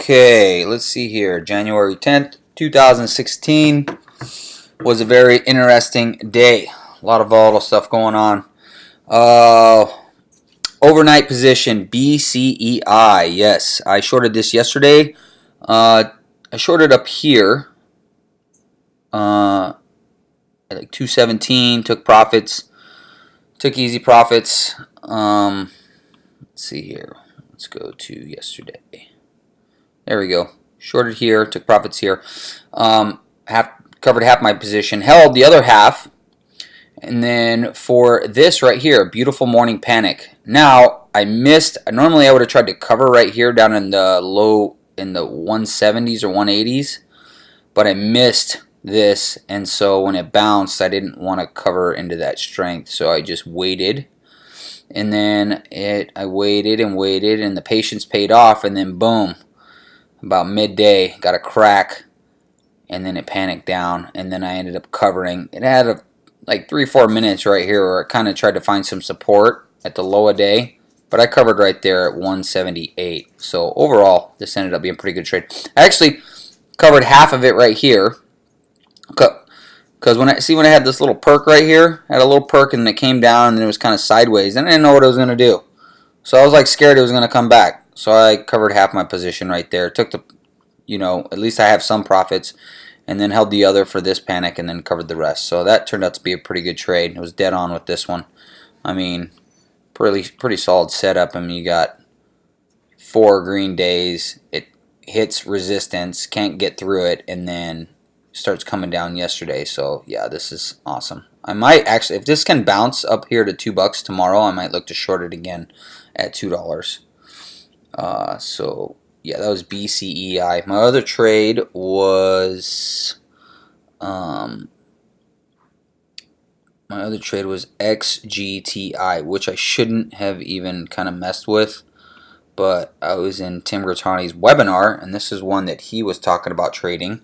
Okay, let's see here. January 10th, 2016 was a very interesting day. A lot of volatile stuff going on. Overnight position, BCEI. Yes, I shorted this yesterday. I shorted up here at like 217, took profits, took easy profits. Let's see here. Let's go to yesterday. There we go. Shorted here, took profits here. Covered half my position, held the other half. And then for this right here, beautiful morning panic. Now, I missed. Normally I would have tried to cover right here down in the low, in the 170s or 180s. But I missed this. And so when it bounced, I didn't want to cover into that strength. So I just waited. And then I waited and waited. And the patience paid off. And then boom. About midday, got a crack, and then it panicked down, and then I ended up covering. It had like 3-4 minutes right here where it kind of tried to find some support at the low of day, but I covered right there at 178. So overall, this ended up being a pretty good trade. I actually covered half of it right here, because when I had this little perk right here, I had a little perk, and then it came down, and then it was kind of sideways, and I didn't know what it was going to do. So I was like scared it was going to come back. So I covered half my position right there. Took the, at least I have some profits, and then held the other for this panic, and then covered the rest. So that turned out to be a pretty good trade. It was dead on with this one. I mean, pretty solid setup. I mean, you got 4 green days. It hits resistance, can't get through it, and then starts coming down yesterday. So yeah, this is awesome. I might actually, if this can bounce up here to $2 tomorrow, I might look to short it again at $2. So yeah, that was BCEI. My other trade was XGTI, which I shouldn't have even kind of messed with, but I was in Tim Grattani's webinar, and this is one that he was talking about trading.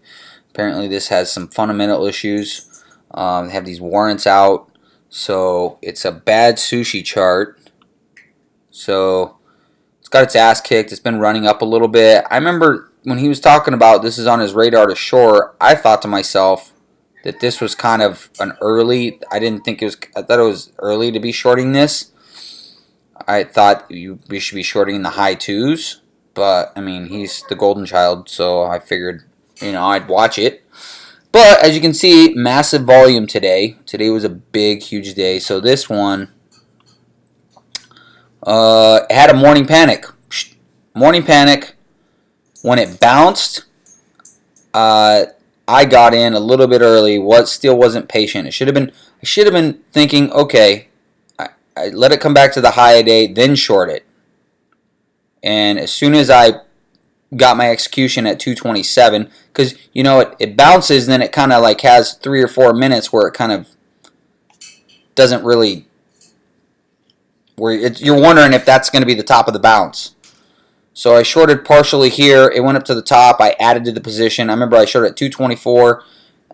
Apparently this has some fundamental issues. They have these warrants out, so it's a bad sushi chart. So got its ass kicked. It's been running up a little bit. I remember when he was talking about this is on his radar to short, I thought to myself that this was kind of an early, I thought it was early to be shorting this. I thought we should be shorting in the high 2s, but I mean, he's the golden child, so I figured, I'd watch it. But as you can see, massive volume today. Today was a big, huge day. So this one, it had a morning panic. Morning panic. When it bounced, I got in a little bit early. Still wasn't patient. I should have been thinking, okay, I let it come back to the high a day, then short it. And as soon as I got my execution at 227, because it bounces, and then it kind of like has 3 or 4 minutes where it kind of doesn't really, you're wondering if that's going to be the top of the bounce. So I shorted partially here. It went up to the top. I added to the position. I remember I shorted at 224,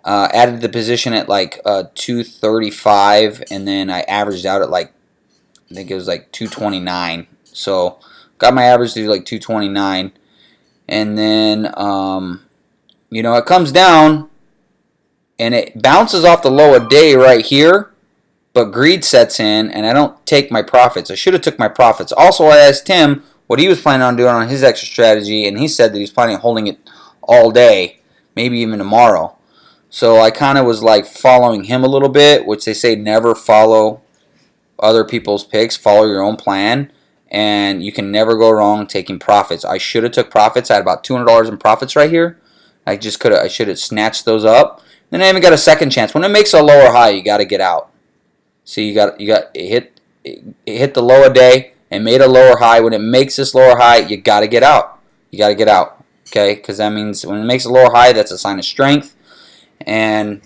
added to the position at like 235, and then I averaged out at like, I think it was like 229. So got my average to like 229. And then, it comes down, and it bounces off the low of day right here. But greed sets in, and I don't take my profits. I should have took my profits. Also, I asked him what he was planning on doing on his extra strategy, and he said that he's planning on holding it all day, maybe even tomorrow. So I kind of was like following him a little bit, which they say never follow other people's picks. Follow your own plan, and you can never go wrong taking profits. I should have took profits. I had about $200 in profits right here. I should have snatched those up. Then I even got a second chance. When it makes a lower high, you got to get out. See, it hit the lower day and made a lower high. When it makes this lower high, you got to get out. You got to get out, okay? Because that means when it makes a lower high, that's a sign of strength. And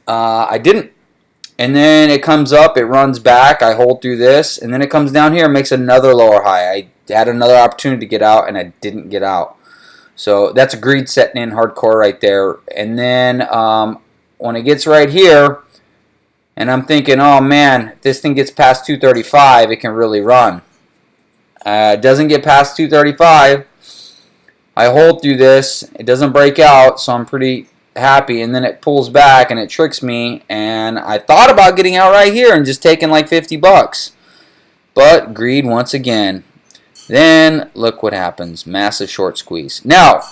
I didn't. And then it comes up, it runs back, I hold through this, and then it comes down here and makes another lower high. I had another opportunity to get out, and I didn't get out. So that's a greed setting in hardcore right there. And then when it gets right here, and I'm thinking, oh man, if this thing gets past 235, it can really run. It doesn't get past 235, I hold through this. It doesn't break out, so I'm pretty happy. And then it pulls back and it tricks me. And I thought about getting out right here and just taking like 50 bucks. But greed once again. Then look what happens. Massive short squeeze. Now,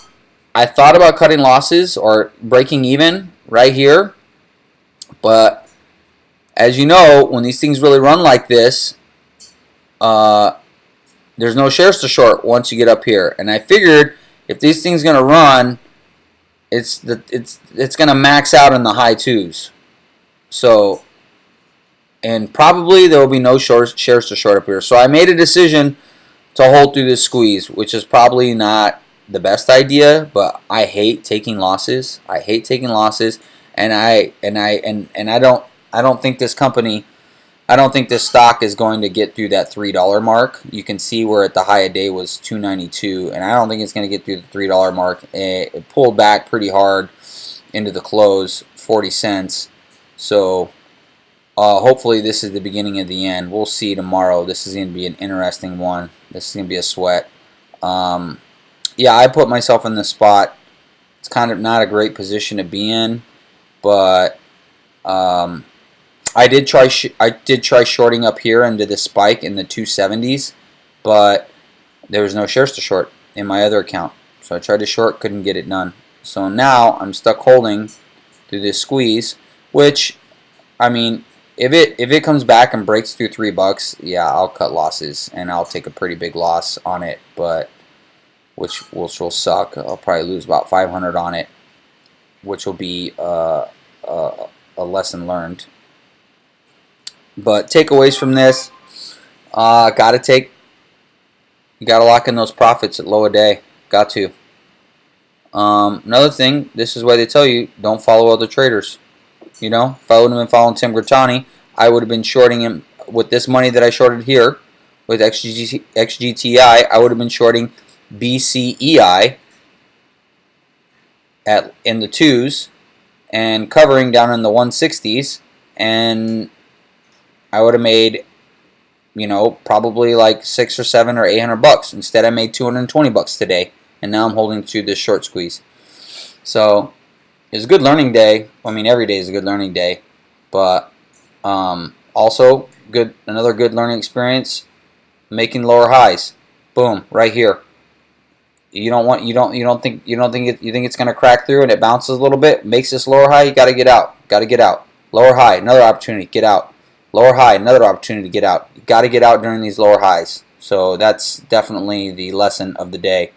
I thought about cutting losses or breaking even right here. But as you know, when these things really run like this, there's no shares to short once you get up here. And I figured if these things going to run, it's going to max out in the high twos. So, and probably there will be no shares to short up here. So I made a decision to hold through this squeeze, which is probably not the best idea, but I hate taking losses. I hate taking losses, and I don't think this company, I don't think this stock is going to get through that $3 mark. You can see where at the high of day was $2.92, and I don't think it's going to get through the $3 mark. It pulled back pretty hard into the close, 40 cents. So hopefully this is the beginning of the end. We'll see tomorrow. This is going to be an interesting one. This is going to be a sweat. Yeah, I put myself in this spot. It's kind of not a great position to be in, but I did try shorting up here into this spike in the 270s, but there was no shares to short in my other account. So I tried to short, couldn't get it done. So now I'm stuck holding through this squeeze, which, I mean, if it comes back and breaks through $3, yeah, I'll cut losses and I'll take a pretty big loss on it, but which will suck. I'll probably lose about 500 on it, which will be a lesson learned. But takeaways from this, you gotta lock in those profits at low a day. Got to. Another thing, this is why they tell you don't follow other traders. You know, if I would have been following Tim Grattani, I would have been shorting him with this money that I shorted here with XGTI. I would have been shorting BCEI in the 2s and covering down in the 160s, and I would have made, you know, probably like 6 or 7 or 800 bucks. Instead, I made 220 bucks today, and now I'm holding through this short squeeze. So it's a good learning day. I mean, every day is a good learning day, but also another good learning experience. Making lower highs, boom, right here. You think it's gonna crack through and it bounces a little bit, makes this lower high. You gotta get out. Lower high, another opportunity, get out. Lower high, another opportunity, get out. You gotta get out during these lower highs. So that's definitely the lesson of the day.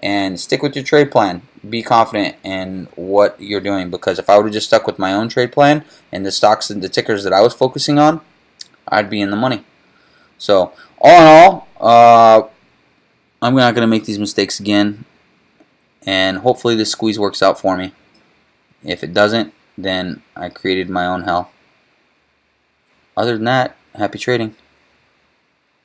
And stick with your trade plan. Be confident in what you're doing, because if I would have just stuck with my own trade plan and the stocks and the tickers that I was focusing on, I'd be in the money. So all in all, I'm not going to make these mistakes again, and hopefully this squeeze works out for me. If it doesn't, then I created my own hell. Other than that, happy trading.